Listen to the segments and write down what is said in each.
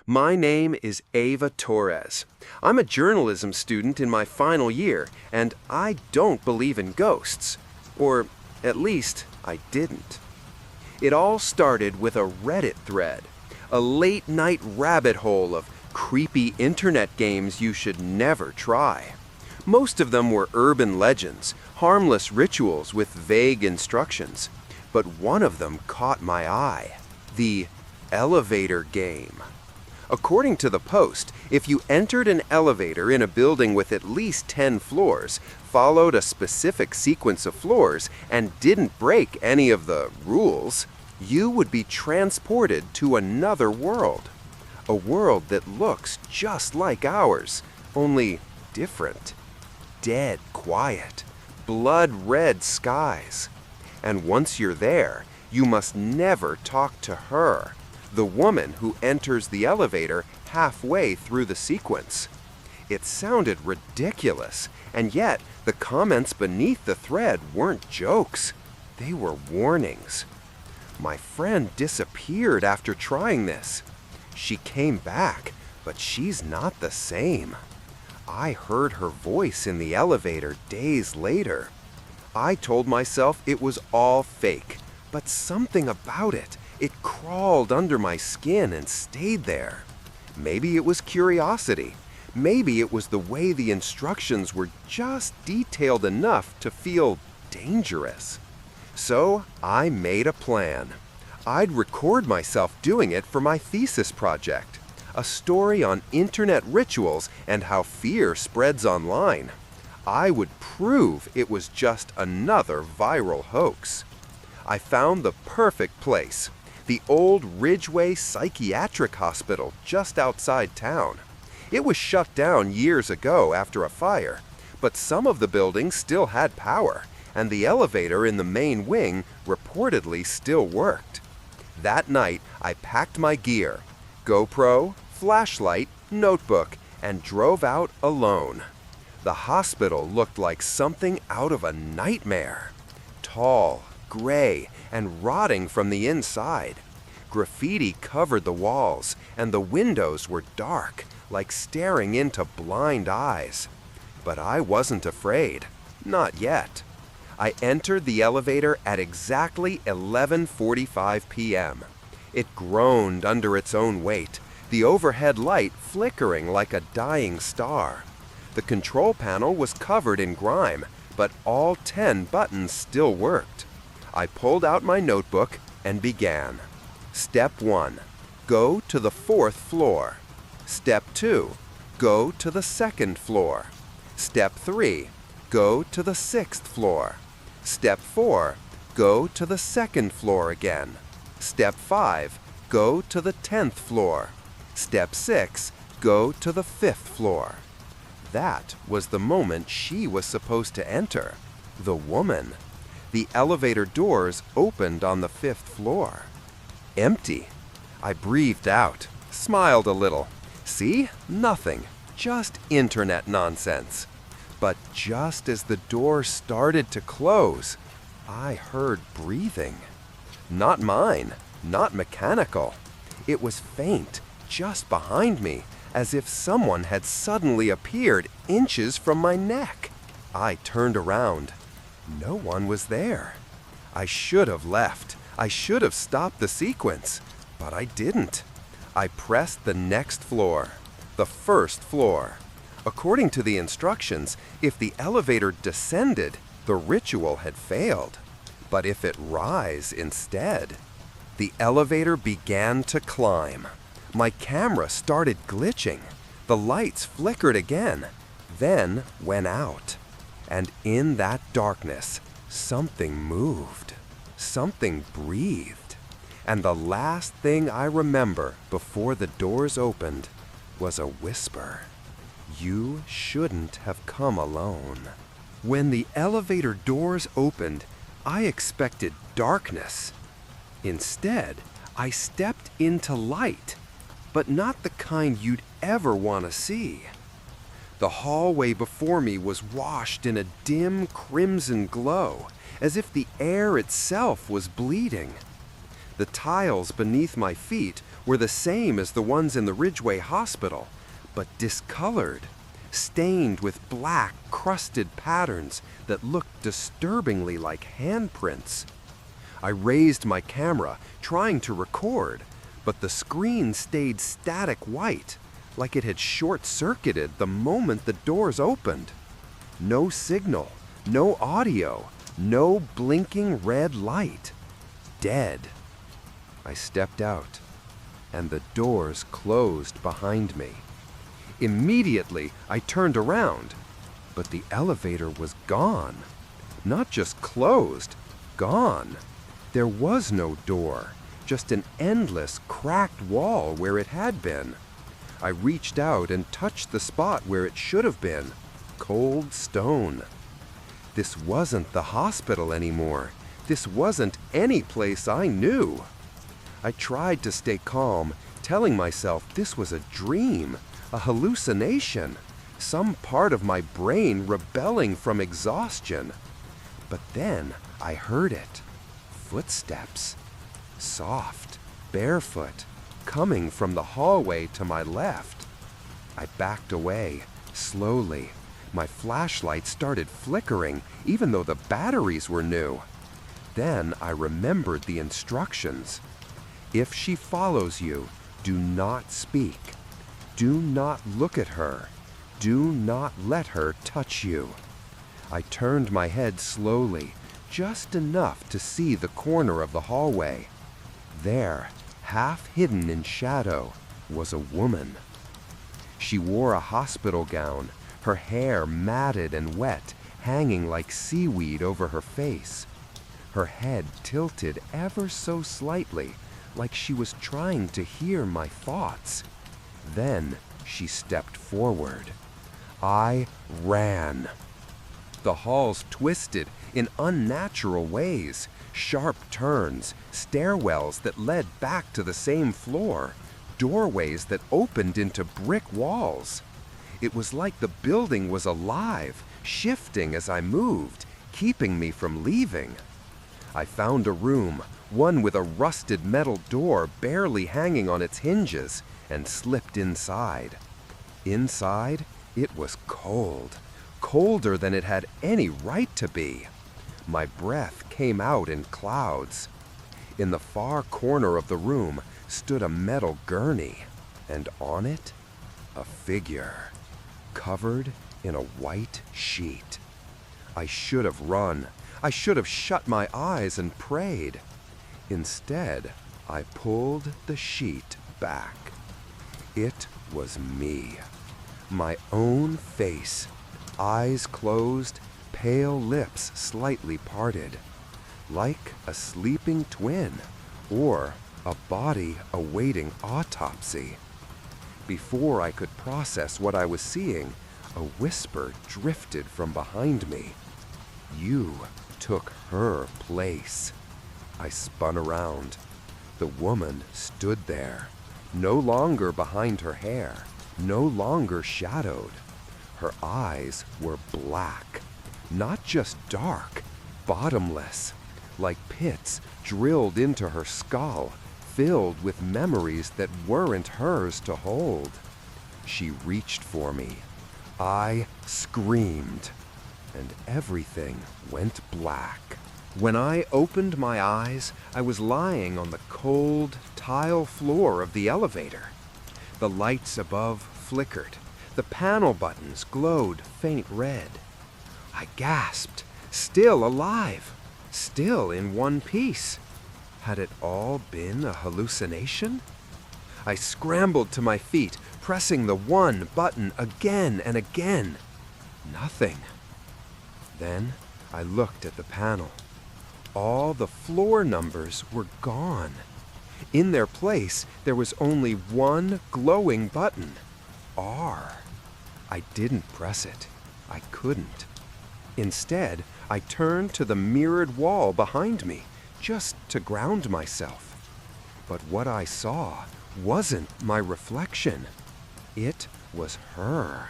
My name is Ava Reyes. I'm a journalism student in my final year, and I don't believe in ghosts. Or, at least, I didn't. It all started with a Reddit thread, a late-night rabbit hole of creepy internet games you should never try. Most of them were urban legends, harmless rituals with vague instructions. But one of them caught my eye: the elevator game. According to the post, if you entered an elevator in a building with at least 10 floors, followed a specific sequence of floors, and didn't break any of the rules, you would be transported to another world. A world that looks just like ours, only different. Dead quiet, blood-red skies. And once you're there, you must never talk to her, the woman who enters the elevator halfway through the sequence. It sounded ridiculous, and yet the comments beneath the thread weren't jokes. They were warnings. My friend disappeared after trying this. She came back, but she's not the same. I heard her voice in the elevator days later. I told myself it was all fake, but something about it crawled under my skin and stayed there. Maybe it was curiosity. Maybe it was the way the instructions were just detailed enough to feel dangerous. So I made a plan. I'd record myself doing it for my thesis project, a story on internet rituals and how fear spreads online. I would prove it was just another viral hoax. I found the perfect place: the old Ridgeway Psychiatric Hospital just outside town. It was shut down years ago after a fire, but some of the buildings still had power, and the elevator in the main wing reportedly still worked. That night, I packed my gear: GoPro, flashlight, notebook, and drove out alone. The hospital looked like something out of a nightmare. Tall, gray, and rotting from the inside. Graffiti covered the walls, and the windows were dark, like staring into blind eyes. But I wasn't afraid. Not yet. I entered the elevator at exactly 11:45 p.m. It groaned under its own weight, the overhead light flickering like a dying star. The control panel was covered in grime, but all 10 buttons still worked. I pulled out my notebook and began. Step 1. Go to the 4th floor. Step 2. Go to the 2nd floor. Step 3. Go to the 6th floor. Step 4. Go to the 2nd floor again. Step 5. Go to the 10th floor. Step 6. Go to the 5th floor. That was the moment she was supposed to enter. The woman. The elevator doors opened on the 5th floor. Empty. I breathed out, smiled a little. See? Nothing. Just internet nonsense. But just as the door started to close, I heard breathing. Not mine, not mechanical. It was faint, just behind me, as if someone had suddenly appeared inches from my neck. I turned around. No one was there. I should have left. I should have stopped the sequence, but I didn't. I pressed the next floor, the 1st floor. According to the instructions, if the elevator descended, the ritual had failed. But if it rise instead, the elevator began to climb. My camera started glitching. The lights flickered again, then went out. And in that darkness, something moved. Something breathed. And the last thing I remember before the doors opened was a whisper. You shouldn't have come alone. When the elevator doors opened, I expected darkness. Instead, I stepped into light, but not the kind you'd ever want to see. The hallway before me was washed in a dim crimson glow, as if the air itself was bleeding. The tiles beneath my feet were the same as the ones in the Ridgeway Hospital, but discolored, stained with black, crusted patterns that looked disturbingly like handprints. I raised my camera, trying to record, but the screen stayed static white, like it had short-circuited the moment the doors opened. No signal, no audio, no blinking red light. Dead. I stepped out, and the doors closed behind me. Immediately, I turned around, but the elevator was gone. Not just closed, gone. There was no door, just an endless, cracked wall where it had been. I reached out and touched the spot where it should have been. Cold stone. This wasn't the hospital anymore. This wasn't any place I knew. I tried to stay calm, telling myself this was a dream, a hallucination, some part of my brain rebelling from exhaustion. But then I heard it. Footsteps. Soft, barefoot, coming from the hallway to my left. I backed away, slowly. My flashlight started flickering, even though the batteries were new. Then I remembered the instructions. If she follows you, do not speak. Do not look at her. Do not let her touch you. I turned my head slowly, just enough to see the corner of the hallway. There, half hidden in shadow, was a woman. She wore a hospital gown, her hair matted and wet, hanging like seaweed over her face. Her head tilted ever so slightly, like she was trying to hear my thoughts. Then she stepped forward. I ran. The halls twisted in unnatural ways, sharp turns, stairwells that led back to the same floor, doorways that opened into brick walls. It was like the building was alive, shifting as I moved, keeping me from leaving. I found a room, one with a rusted metal door barely hanging on its hinges, and slipped inside. Inside, it was cold, colder than it had any right to be. My breath came out in clouds. In the far corner of the room stood a metal gurney, and on it, a figure, covered in a white sheet. I should have run. I should have shut my eyes and prayed. Instead, I pulled the sheet back. It was me. My own face, eyes closed, pale lips slightly parted, like a sleeping twin or a body awaiting autopsy. Before I could process what I was seeing, a whisper drifted from behind me. You took her place. I spun around. The woman stood there, no longer behind her hair, no longer shadowed. Her eyes were black, not just dark, bottomless, like pits drilled into her skull, filled with memories that weren't hers to hold. She reached for me. I screamed, and everything went black. When I opened my eyes, I was lying on the cold, tile floor of the elevator. The lights above flickered. The panel buttons glowed faint red. I gasped, still alive, still in one piece. Had it all been a hallucination? I scrambled to my feet, pressing the one button again and again. Nothing. Then I looked at the panel. All the floor numbers were gone. In their place, there was only one glowing button, R. I didn't press it. I couldn't. Instead, I turned to the mirrored wall behind me, just to ground myself. But what I saw wasn't my reflection. It was her.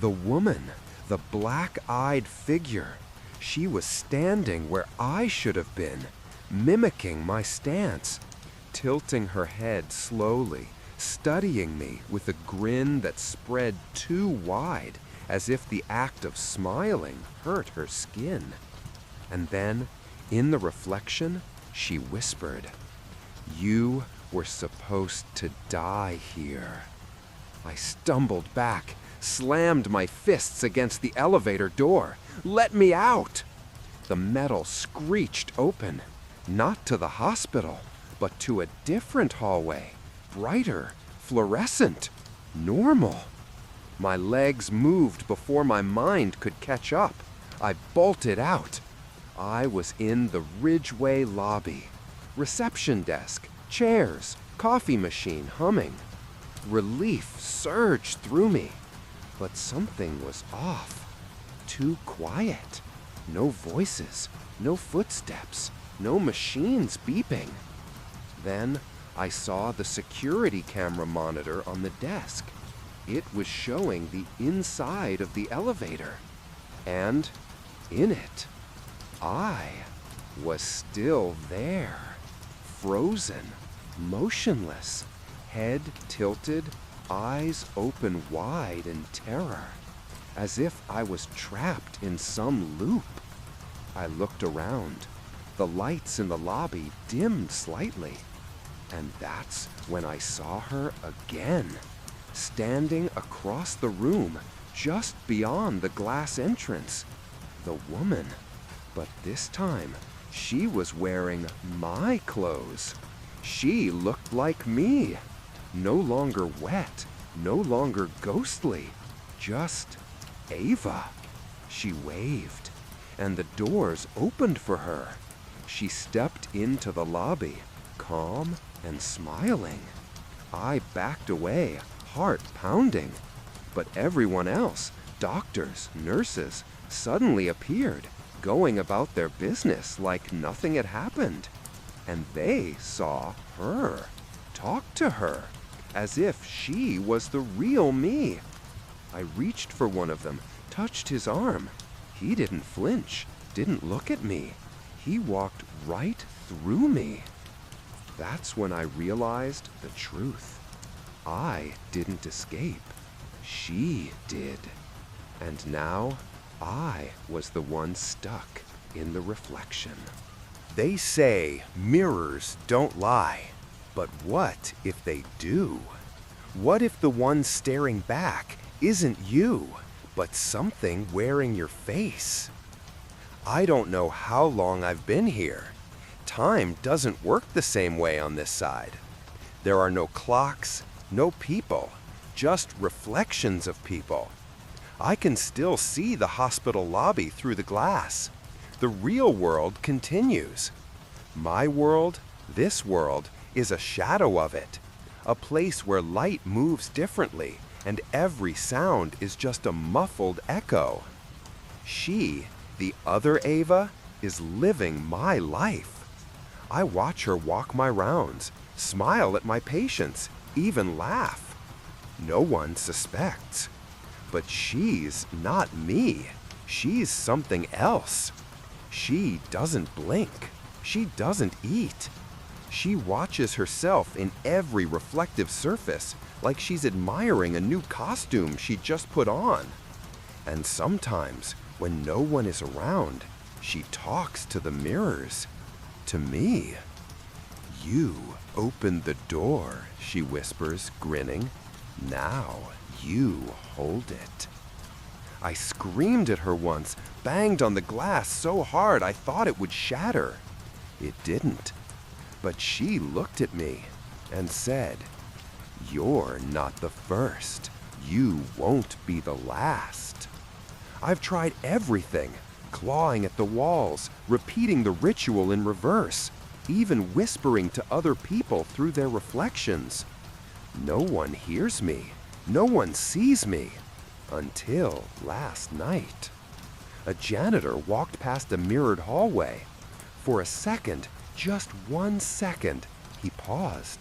The woman, the black-eyed figure. She was standing where I should have been, mimicking my stance. tilting her head slowly, studying me with a grin that spread too wide, as if the act of smiling hurt her skin. And then, in the reflection, she whispered, "You were supposed to die here." I stumbled back, slammed my fists against the elevator door. "Let me out!" The metal screeched open, not to the hospital, but to a different hallway, brighter, fluorescent, normal. My legs moved before my mind could catch up. I bolted out. I was in the Ridgeway lobby. Reception desk, chairs, coffee machine humming. Relief surged through me, but something was off. Too quiet. No voices, no footsteps, no machines beeping. Then I saw the security camera monitor on the desk. It was showing the inside of the elevator. And in it, I was still there, frozen, motionless, head tilted, eyes open wide in terror, as if I was trapped in some loop. I looked around. The lights in the lobby dimmed slightly, and that's when I saw her again, standing across the room, just beyond the glass entrance. The woman, but this time she was wearing my clothes. She looked like me, no longer wet, no longer ghostly, just Ava. She waved, and the doors opened for her. She stepped into the lobby, calm and smiling. I backed away, heart pounding. But everyone else, doctors, nurses, suddenly appeared, going about their business like nothing had happened. And they saw her, talked to her, as if she was the real me. I reached for one of them, touched his arm. He didn't flinch, didn't look at me. He walked right through me. That's when I realized the truth. I didn't escape. She did. And now I was the one stuck in the reflection. They say mirrors don't lie, but what if they do? What if the one staring back isn't you, but something wearing your face? I don't know how long I've been here. Time doesn't work the same way on this side. There are no clocks, no people, just reflections of people. I can still see the hospital lobby through the glass. The real world continues. My world, this world, is a shadow of it. A place where light moves differently, and every sound is just a muffled echo. She, the other Ava, is living my life. I watch her walk my rounds, smile at my patients, even laugh. No one suspects. But she's not me. She's something else. She doesn't blink. She doesn't eat. She watches herself in every reflective surface, like she's admiring a new costume she just put on. And sometimes, when no one is around, she talks to the mirrors. To me. "You opened the door," she whispers, grinning. "Now you hold it." I screamed at her once, banged on the glass so hard I thought it would shatter. It didn't. But she looked at me and said, "You're not the first. You won't be the last." I've tried everything, clawing at the walls, repeating the ritual in reverse, even whispering to other people through their reflections. No one hears me. No one sees me. Until last night. A janitor walked past a mirrored hallway. For a second, just 1 second, he paused.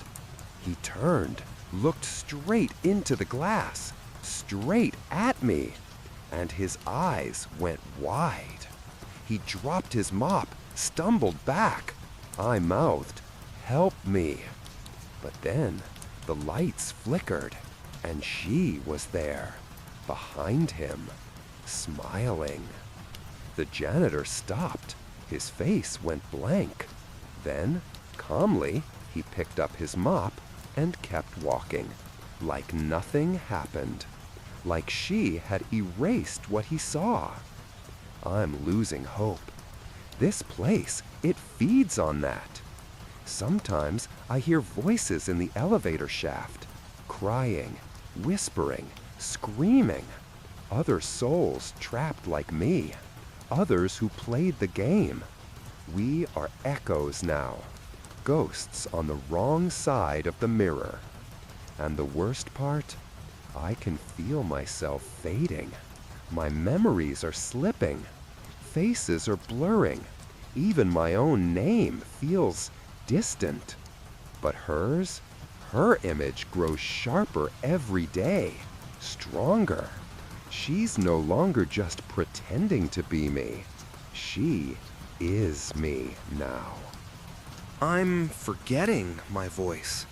He turned, looked straight into the glass, straight at me, and his eyes went wide. He dropped his mop, stumbled back. I mouthed, "Help me." But then the lights flickered, and she was there, behind him, smiling. The janitor stopped. His face went blank. Then, calmly, he picked up his mop and kept walking, like nothing happened, like she had erased what he saw. I'm losing hope. This place, it feeds on that. Sometimes I hear voices in the elevator shaft, crying, whispering, screaming. Other souls trapped like me, others who played the game. We are echoes now, ghosts on the wrong side of the mirror. And the worst part, I can feel myself fading. My memories are slipping. Faces are blurring. Even my own name feels distant. But hers, her image grows sharper every day, stronger. She's no longer just pretending to be me. She is me now. I'm forgetting my voice.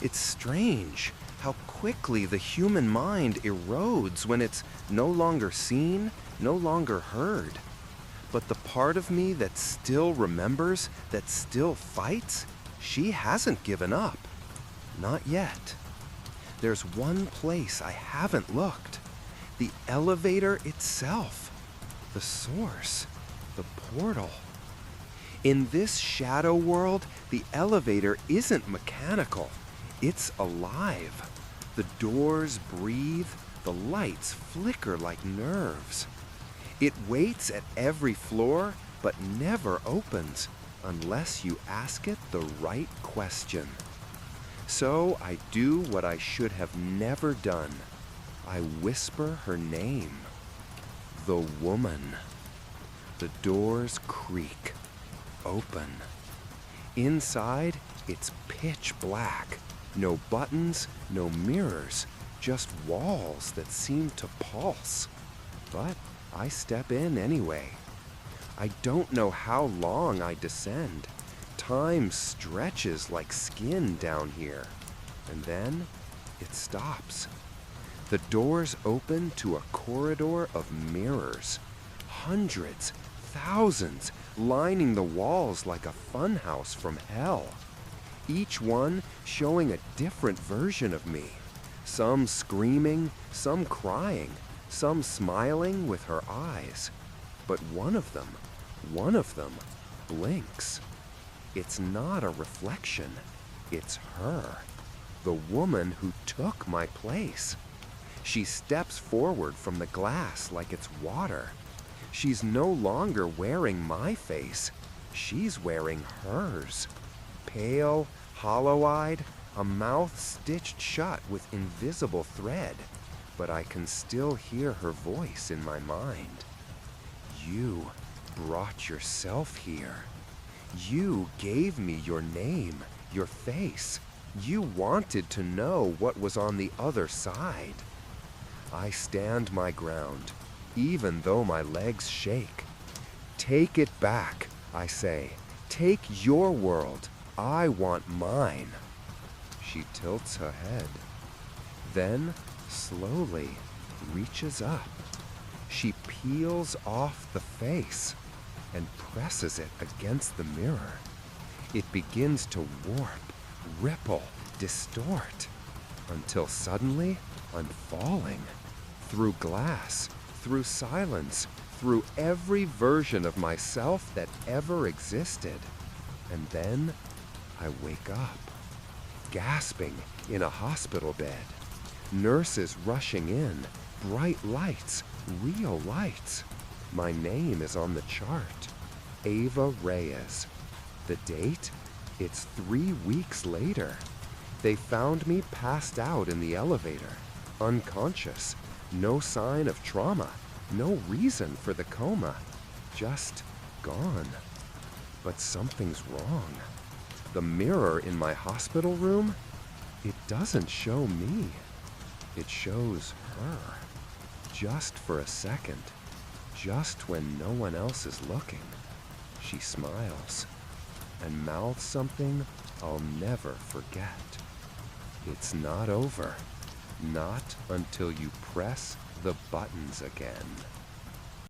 It's strange how quickly the human mind erodes when it's no longer seen, no longer heard. But the part of me that still remembers, that still fights, she hasn't given up. Not yet. There's one place I haven't looked. The elevator itself. The source. The portal. In this shadow world, the elevator isn't mechanical. It's alive. The doors breathe. The lights flicker like nerves. It waits at every floor, but never opens unless you ask it the right question. So I do what I should have never done. I whisper her name. The woman. The doors creak. Open. Inside, it's pitch black. No buttons, no mirrors, just walls that seem to pulse. But I step in anyway. I don't know how long I descend. Time stretches like skin down here. And then it stops. The doors open to a corridor of mirrors. Hundreds, thousands, lining the walls like a funhouse from hell. Each one showing a different version of me. Some screaming, some crying, some smiling with her eyes. But one of them blinks. It's not a reflection. It's her. The woman who took my place. She steps forward from the glass like it's water. She's no longer wearing my face. She's wearing hers. Pale, hollow-eyed, a mouth stitched shut with invisible thread. But I can still hear her voice in my mind. You brought yourself here. You gave me your name, your face. You wanted to know what was on the other side. I stand my ground, even though my legs shake. Take it back, I say. Take your world. I want mine. She tilts her head. Then, slowly, reaches up. She peels off the face and presses it against the mirror. It begins to warp, ripple, distort, until suddenly I'm falling. Through glass, through silence, through every version of myself that ever existed. And then I wake up, gasping in a hospital bed. Nurses rushing in, bright lights, real lights. My name is on the chart, Ava Reyes. The date? It's 3 weeks later. They found me passed out in the elevator, unconscious, no sign of trauma, no reason for the coma, just gone. But something's wrong. The mirror in my hospital room, it doesn't show me. It shows her. Just for a second, just when no one else is looking, she smiles and mouths something I'll never forget. It's not over. Not until you press the buttons again.